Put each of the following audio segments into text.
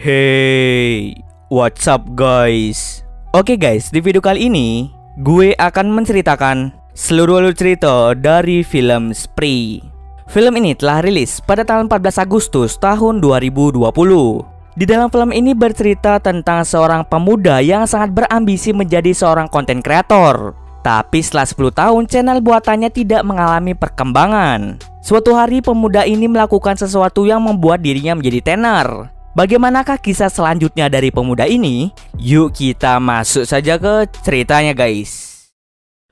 Hey, what's up guys? Oke guys, di video kali ini gue akan menceritakan seluruh alur cerita dari film Spree. Film ini telah rilis pada tanggal 14 Agustus tahun 2020. Di dalam film ini bercerita tentang seorang pemuda yang sangat berambisi menjadi seorang konten kreator. Tapi setelah 10 tahun channel buatannya tidak mengalami perkembangan. Suatu hari pemuda ini melakukan sesuatu yang membuat dirinya menjadi tenar. Bagaimanakah kisah selanjutnya dari pemuda ini? Yuk kita masuk saja ke ceritanya guys.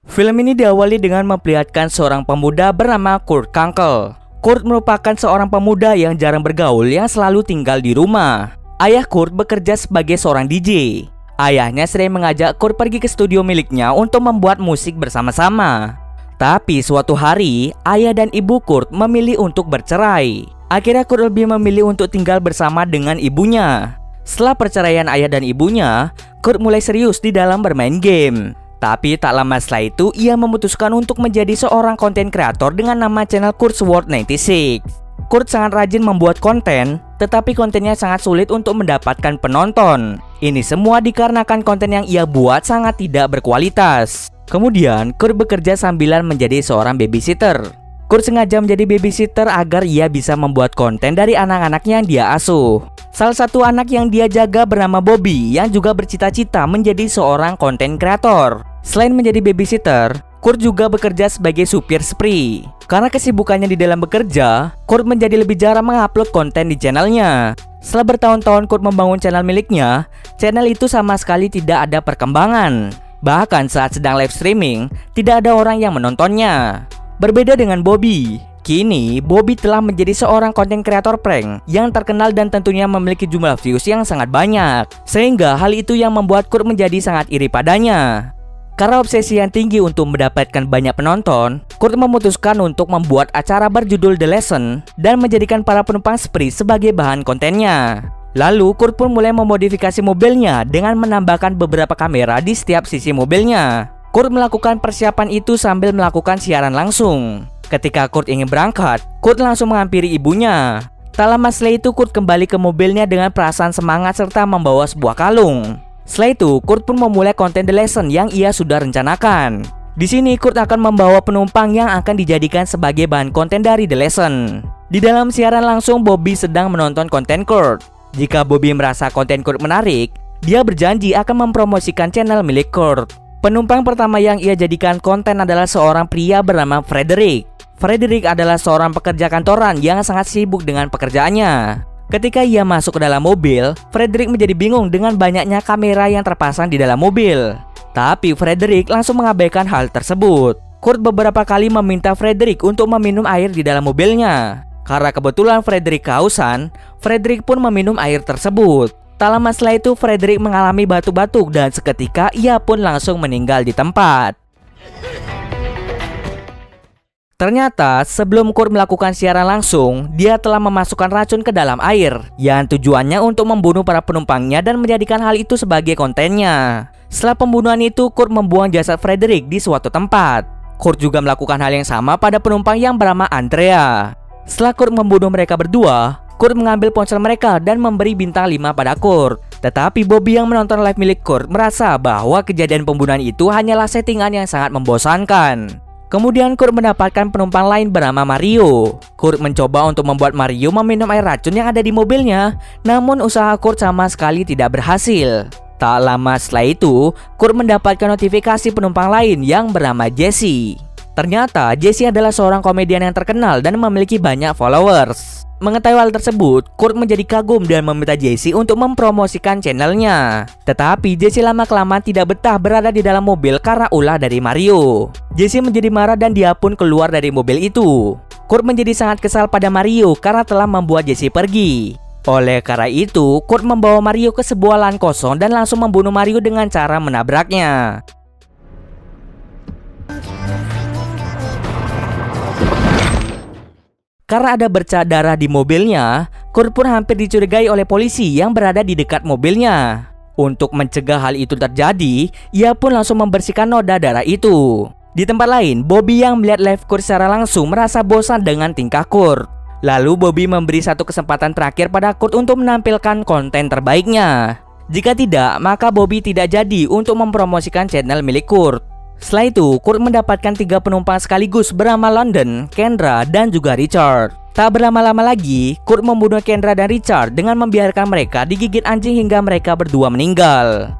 Film ini diawali dengan memperlihatkan seorang pemuda bernama Kurt Kunkel. Kurt merupakan seorang pemuda yang jarang bergaul yang selalu tinggal di rumah. Ayah Kurt bekerja sebagai seorang DJ. Ayahnya sering mengajak Kurt pergi ke studio miliknya untuk membuat musik bersama-sama. Tapi suatu hari, ayah dan ibu Kurt memilih untuk bercerai. Akhirnya Kurt lebih memilih untuk tinggal bersama dengan ibunya. Setelah perceraian ayah dan ibunya, Kurt mulai serius di dalam bermain game. Tapi tak lama setelah itu, ia memutuskan untuk menjadi seorang konten kreator dengan nama channel KurtSword96. Kurt sangat rajin membuat konten, tetapi kontennya sangat sulit untuk mendapatkan penonton. Ini semua dikarenakan konten yang ia buat sangat tidak berkualitas. Kemudian, Kurt bekerja sambilan menjadi seorang babysitter. Kurt sengaja menjadi babysitter agar ia bisa membuat konten dari anak-anak yang dia asuh. Salah satu anak yang dia jaga bernama Bobby yang juga bercita-cita menjadi seorang konten kreator. Selain menjadi babysitter, Kurt juga bekerja sebagai supir Spree. Karena kesibukannya di dalam bekerja, Kurt menjadi lebih jarang mengupload konten di channelnya. Setelah bertahun-tahun Kurt membangun channel miliknya, channel itu sama sekali tidak ada perkembangan. Bahkan saat sedang live streaming, tidak ada orang yang menontonnya. Berbeda dengan Bobby, kini Bobby telah menjadi seorang konten kreator prank yang terkenal dan tentunya memiliki jumlah views yang sangat banyak. Sehingga hal itu yang membuat Kurt menjadi sangat iri padanya. Karena obsesi yang tinggi untuk mendapatkan banyak penonton, Kurt memutuskan untuk membuat acara berjudul The Lesson dan menjadikan para penumpang Spree sebagai bahan kontennya. Lalu Kurt pun mulai memodifikasi mobilnya dengan menambahkan beberapa kamera di setiap sisi mobilnya. Kurt melakukan persiapan itu sambil melakukan siaran langsung. Ketika Kurt ingin berangkat, Kurt langsung menghampiri ibunya. Tak lama setelah itu Kurt kembali ke mobilnya dengan perasaan semangat serta membawa sebuah kalung. Setelah itu Kurt pun memulai konten The Lesson yang ia sudah rencanakan. Di sini Kurt akan membawa penumpang yang akan dijadikan sebagai bahan konten dari The Lesson. Di dalam siaran langsung Bobby sedang menonton konten Kurt. Jika Bobby merasa konten Kurt menarik, dia berjanji akan mempromosikan channel milik Kurt. Penumpang pertama yang ia jadikan konten adalah seorang pria bernama Frederick. Frederick adalah seorang pekerja kantoran yang sangat sibuk dengan pekerjaannya. Ketika ia masuk ke dalam mobil, Frederick menjadi bingung dengan banyaknya kamera yang terpasang di dalam mobil. Tapi Frederick langsung mengabaikan hal tersebut. Kurt beberapa kali meminta Frederick untuk meminum air di dalam mobilnya. Karena kebetulan Frederick kehausan, Frederick pun meminum air tersebut. Tak lama setelah itu Frederick mengalami batuk-batuk dan seketika ia pun langsung meninggal di tempat. Ternyata sebelum Kurt melakukan siaran langsung, dia telah memasukkan racun ke dalam air yang tujuannya untuk membunuh para penumpangnya dan menjadikan hal itu sebagai kontennya. Setelah pembunuhan itu, Kurt membuang jasad Frederick di suatu tempat. Kurt juga melakukan hal yang sama pada penumpang yang bernama Andrea. Setelah Kurt membunuh mereka berdua, Kurt mengambil ponsel mereka dan memberi bintang 5 pada Kurt. Tetapi Bobby yang menonton live milik Kurt merasa bahwa kejadian pembunuhan itu hanyalah settingan yang sangat membosankan. Kemudian Kurt mendapatkan penumpang lain bernama Mario. Kurt mencoba untuk membuat Mario meminum air racun yang ada di mobilnya, namun usaha Kurt sama sekali tidak berhasil. Tak lama setelah itu, Kurt mendapatkan notifikasi penumpang lain yang bernama Jesse. Ternyata Jesse adalah seorang komedian yang terkenal dan memiliki banyak followers. Mengetahui hal tersebut, Kurt menjadi kagum dan meminta Jesse untuk mempromosikan channelnya. Tetapi Jesse lama-kelamaan tidak betah berada di dalam mobil karena ulah dari Mario. Jesse menjadi marah dan dia pun keluar dari mobil itu. Kurt menjadi sangat kesal pada Mario karena telah membuat Jesse pergi. Oleh karena itu, Kurt membawa Mario ke sebuah lahan kosong dan langsung membunuh Mario dengan cara menabraknya. Karena ada bercak darah di mobilnya, Kurt pun hampir dicurigai oleh polisi yang berada di dekat mobilnya. Untuk mencegah hal itu terjadi, ia pun langsung membersihkan noda darah itu. Di tempat lain, Bobby yang melihat live Kurt secara langsung merasa bosan dengan tingkah Kurt. Lalu Bobby memberi satu kesempatan terakhir pada Kurt untuk menampilkan konten terbaiknya. Jika tidak, maka Bobby tidak jadi untuk mempromosikan channel milik Kurt. Setelah itu, Kurt mendapatkan 3 penumpang sekaligus bernama London, Kendra, dan juga Richard. Tak berlama-lama lagi, Kurt membunuh Kendra dan Richard dengan membiarkan mereka digigit anjing hingga mereka berdua meninggal.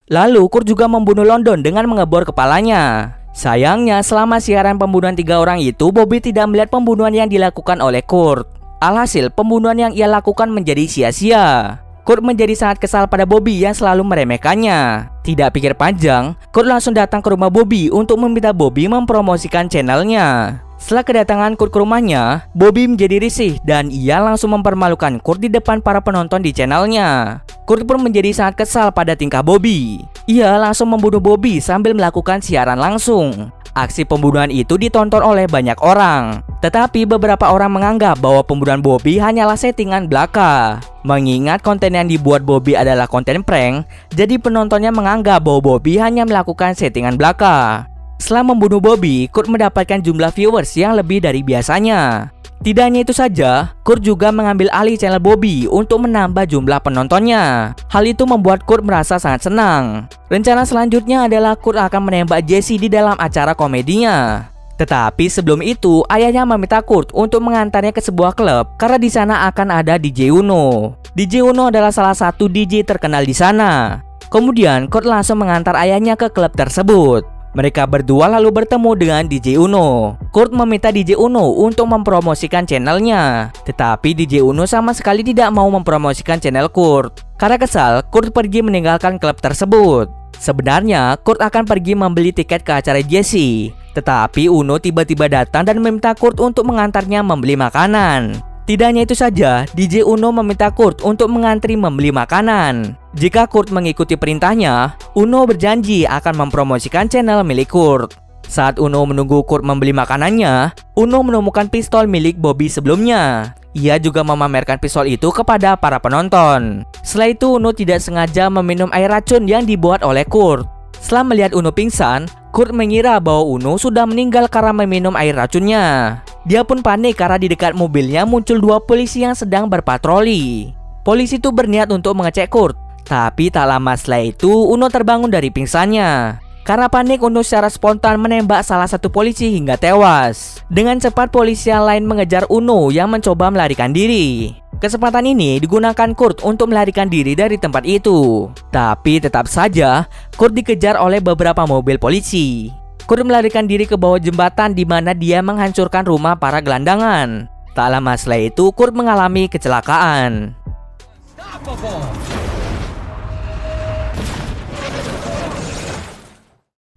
Lalu Kurt juga membunuh London dengan mengebor kepalanya. Sayangnya, selama siaran pembunuhan 3 orang itu, Bobby tidak melihat pembunuhan yang dilakukan oleh Kurt. Alhasil, pembunuhan yang ia lakukan menjadi sia-sia. Kurt menjadi sangat kesal pada Bobby yang selalu meremehkannya. Tidak pikir panjang, Kurt langsung datang ke rumah Bobby untuk meminta Bobby mempromosikan channelnya. Setelah kedatangan Kurt ke rumahnya, Bobby menjadi risih dan ia langsung mempermalukan Kurt di depan para penonton di channelnya. Kurt pun menjadi sangat kesal pada tingkah Bobby. Ia langsung membunuh Bobby sambil melakukan siaran langsung. Aksi pembunuhan itu ditonton oleh banyak orang. Tetapi beberapa orang menganggap bahwa pembunuhan Bobby hanyalah settingan belaka. Mengingat konten yang dibuat Bobby adalah konten prank, jadi penontonnya menganggap bahwa Bobby hanya melakukan settingan belaka. Setelah membunuh Bobby, Kurt mendapatkan jumlah viewers yang lebih dari biasanya. Tidak hanya itu saja, Kurt juga mengambil alih channel Bobby untuk menambah jumlah penontonnya. Hal itu membuat Kurt merasa sangat senang. Rencana selanjutnya adalah Kurt akan menembak Jesse di dalam acara komedinya. Tetapi sebelum itu, ayahnya meminta Kurt untuk mengantarnya ke sebuah klub karena di sana akan ada DJ Uno. DJ Uno adalah salah satu DJ terkenal di sana. Kemudian Kurt langsung mengantar ayahnya ke klub tersebut. Mereka berdua lalu bertemu dengan DJ Uno. Kurt meminta DJ Uno untuk mempromosikan channelnya. Tetapi DJ Uno sama sekali tidak mau mempromosikan channel Kurt. Karena kesal, Kurt pergi meninggalkan klub tersebut. Sebenarnya, Kurt akan pergi membeli tiket ke acara Jesse. Tetapi Uno tiba-tiba datang dan meminta Kurt untuk mengantarnya membeli makanan. Tidak hanya itu saja, DJ Uno meminta Kurt untuk mengantri membeli makanan. Jika Kurt mengikuti perintahnya, Uno berjanji akan mempromosikan channel milik Kurt. Saat Uno menunggu Kurt membeli makanannya, Uno menemukan pistol milik Bobby sebelumnya. Ia juga memamerkan pistol itu kepada para penonton. Setelah itu, Uno tidak sengaja meminum air racun yang dibuat oleh Kurt. Setelah melihat Uno pingsan, Kurt mengira bahwa Uno sudah meninggal karena meminum air racunnya. Dia pun panik karena di dekat mobilnya muncul 2 polisi yang sedang berpatroli. Polisi itu berniat untuk mengecek Kurt. Tapi tak lama setelah itu, Uno terbangun dari pingsannya. Karena panik, Uno secara spontan menembak salah satu polisi hingga tewas. Dengan cepat, polisi yang lain mengejar Uno yang mencoba melarikan diri. Kesempatan ini digunakan Kurt untuk melarikan diri dari tempat itu. Tapi tetap saja, Kurt dikejar oleh beberapa mobil polisi. Kurt melarikan diri ke bawah jembatan di mana dia menghancurkan rumah para gelandangan. Tak lama setelah itu, Kurt mengalami kecelakaan.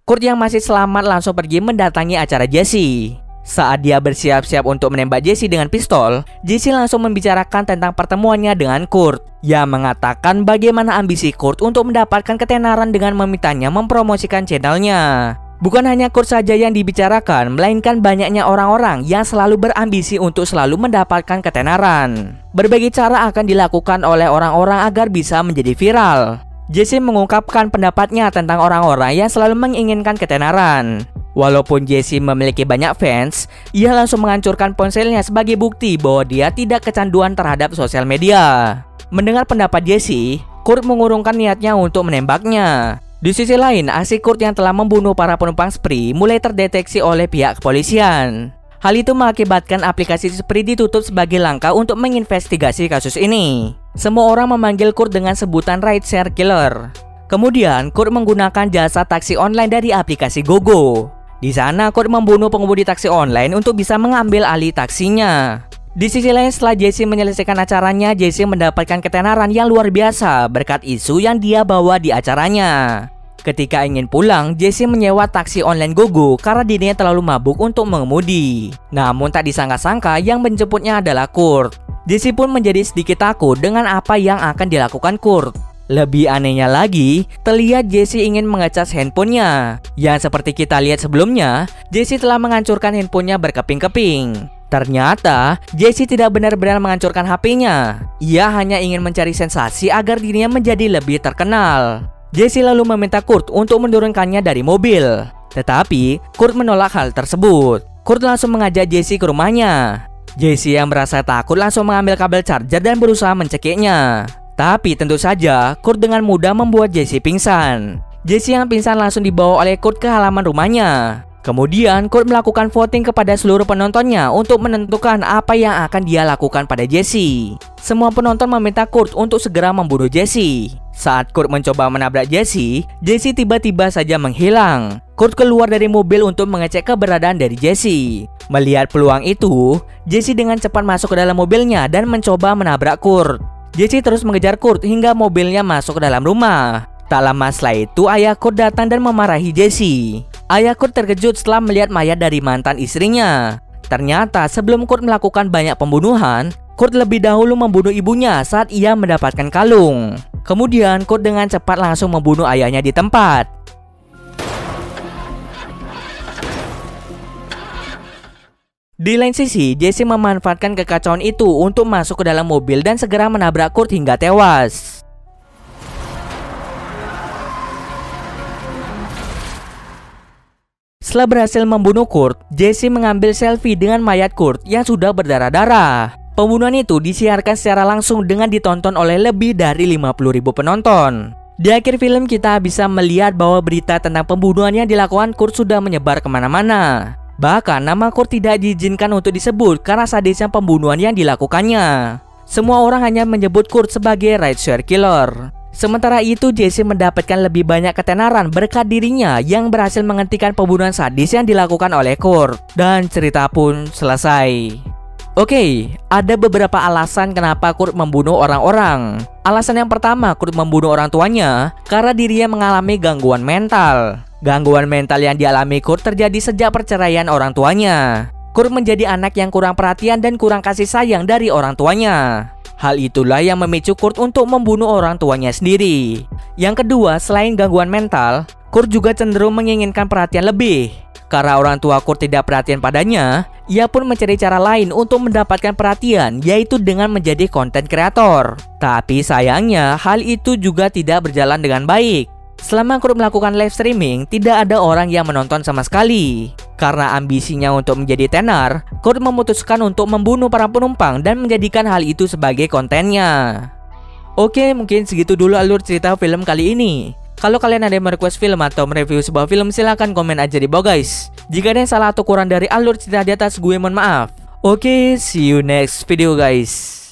Kurt yang masih selamat langsung pergi mendatangi acara Jesse. Saat dia bersiap-siap untuk menembak Jesse dengan pistol, Jesse langsung membicarakan tentang pertemuannya dengan Kurt. Ia mengatakan bagaimana ambisi Kurt untuk mendapatkan ketenaran dengan memintanya mempromosikan channelnya. Bukan hanya Kurt saja yang dibicarakan, melainkan banyaknya orang-orang yang selalu berambisi untuk selalu mendapatkan ketenaran. Berbagai cara akan dilakukan oleh orang-orang agar bisa menjadi viral. Jesse mengungkapkan pendapatnya tentang orang-orang yang selalu menginginkan ketenaran. Walaupun Jesse memiliki banyak fans, ia langsung menghancurkan ponselnya sebagai bukti bahwa dia tidak kecanduan terhadap sosial media. Mendengar pendapat Jesse, Kurt mengurungkan niatnya untuk menembaknya. Di sisi lain, aksi Kurt yang telah membunuh para penumpang Spree mulai terdeteksi oleh pihak kepolisian. Hal itu mengakibatkan aplikasi Spree ditutup sebagai langkah untuk menginvestigasi kasus ini. Semua orang memanggil Kurt dengan sebutan rideshare killer. Kemudian, Kurt menggunakan jasa taksi online dari aplikasi GoGo. Di sana, Kurt membunuh pengemudi taksi online untuk bisa mengambil alih taksinya. Di sisi lain, setelah Jesse menyelesaikan acaranya, Jesse mendapatkan ketenaran yang luar biasa berkat isu yang dia bawa di acaranya. Ketika ingin pulang, Jesse menyewa taksi online GoGo karena dirinya terlalu mabuk untuk mengemudi. Namun tak disangka-sangka yang menjemputnya adalah Kurt. Jesse pun menjadi sedikit takut dengan apa yang akan dilakukan Kurt. Lebih anehnya lagi, terlihat Jesse ingin mengecas handphonenya. Yang seperti kita lihat sebelumnya, Jesse telah menghancurkan handphonenya berkeping-keping. Ternyata, Jesse tidak benar-benar menghancurkan HP-nya. Ia hanya ingin mencari sensasi agar dirinya menjadi lebih terkenal. Jesse lalu meminta Kurt untuk menurunkannya dari mobil. Tetapi Kurt menolak hal tersebut. Kurt langsung mengajak Jesse ke rumahnya. Jesse yang merasa takut langsung mengambil kabel charger dan berusaha mencekiknya. Tapi tentu saja Kurt dengan mudah membuat Jesse pingsan. Jesse yang pingsan langsung dibawa oleh Kurt ke halaman rumahnya. Kemudian Kurt melakukan voting kepada seluruh penontonnya untuk menentukan apa yang akan dia lakukan pada Jesse. Semua penonton meminta Kurt untuk segera membunuh Jesse. Saat Kurt mencoba menabrak Jesse, Jesse tiba-tiba saja menghilang. Kurt keluar dari mobil untuk mengecek keberadaan dari Jesse. Melihat peluang itu, Jesse dengan cepat masuk ke dalam mobilnya dan mencoba menabrak Kurt. Jesse terus mengejar Kurt hingga mobilnya masuk ke dalam rumah. Tak lama setelah itu, ayah Kurt datang dan memarahi Jesse. Ayah Kurt terkejut setelah melihat mayat dari mantan istrinya. Ternyata sebelum Kurt melakukan banyak pembunuhan, Kurt lebih dahulu membunuh ibunya saat ia mendapatkan kalung. Kemudian Kurt dengan cepat langsung membunuh ayahnya di tempat. Di lain sisi, Jesse memanfaatkan kekacauan itu untuk masuk ke dalam mobil dan segera menabrak Kurt hingga tewas. Setelah berhasil membunuh Kurt, Jesse mengambil selfie dengan mayat Kurt yang sudah berdarah-darah. Pembunuhan itu disiarkan secara langsung dengan ditonton oleh lebih dari 50.000 penonton. Di akhir film kita bisa melihat bahwa berita tentang pembunuhan yang dilakukan Kurt sudah menyebar kemana-mana. Bahkan nama Kurt tidak diizinkan untuk disebut karena sadisnya pembunuhan yang dilakukannya. Semua orang hanya menyebut Kurt sebagai rideshare killer. Sementara itu Jesse mendapatkan lebih banyak ketenaran berkat dirinya yang berhasil menghentikan pembunuhan sadis yang dilakukan oleh Kurt. Dan cerita pun selesai. Oke, ada beberapa alasan kenapa Kurt membunuh orang-orang. Alasan yang pertama, Kurt membunuh orang tuanya karena dirinya mengalami gangguan mental. Gangguan mental yang dialami Kurt terjadi sejak perceraian orang tuanya. Kurt menjadi anak yang kurang perhatian dan kurang kasih sayang dari orang tuanya. Hal itulah yang memicu Kurt untuk membunuh orang tuanya sendiri. Yang kedua, selain gangguan mental, Kurt juga cenderung menginginkan perhatian lebih. Karena orang tua Kurt tidak perhatian padanya, ia pun mencari cara lain untuk mendapatkan perhatian, yaitu dengan menjadi konten kreator. Tapi sayangnya, hal itu juga tidak berjalan dengan baik. Selama Kurt melakukan live streaming, tidak ada orang yang menonton sama sekali. Karena ambisinya untuk menjadi tenar, Kurt memutuskan untuk membunuh para penumpang dan menjadikan hal itu sebagai kontennya. Oke, mungkin segitu dulu alur cerita film kali ini. Kalau kalian ada yang merequest film atau mereview sebuah film, silahkan komen aja di bawah guys. Jika ada yang salah atau kurang dari alur cerita di atas, gue mohon maaf. Oke, see you next video guys.